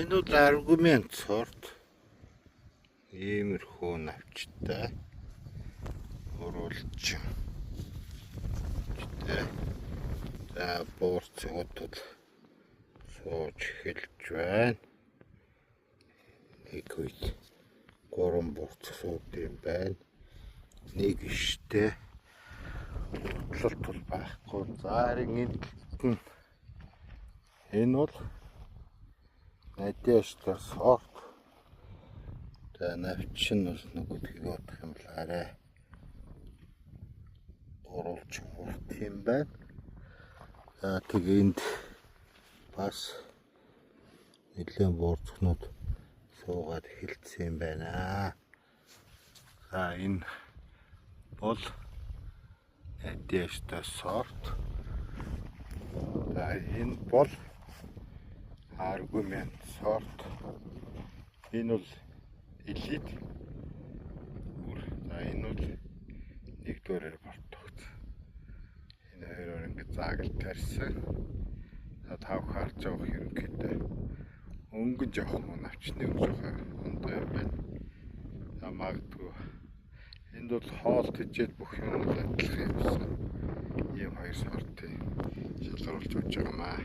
Энэ бол аргумент сорт. Иймэрхүү навчтай оруулчин. За буурцгууд сууж эхэлж байна. Нэг үед 3 буурц сууд юм байна. Нэг иштэй бодлолт бол байхгүй. Заарин энэ бол надежда сорт. За навч нь бол нөгөөдгийг бодох юм бол арай оруулж хурд юм байна. За тэгээд бас нэлээд буурцгнууд суугаад эхэлсэн юм байна. За энэ бол надежда сорт. За энэ бол аргумент сорт. Энэ бол элит. За энэ бол нэгдүгээр бортогт. Энэ хоёроор ингээд заагал тарьсан. За тав харж явах ерөнхийдөө өнгөн жоох мөн авчны өнгөж ондоо юм байна. За магадгүй энд бол хоол тэжээд бүх юм адилхан юмсан. Ийм хоёр сортыг шалгаруулж өгч байгаа маа.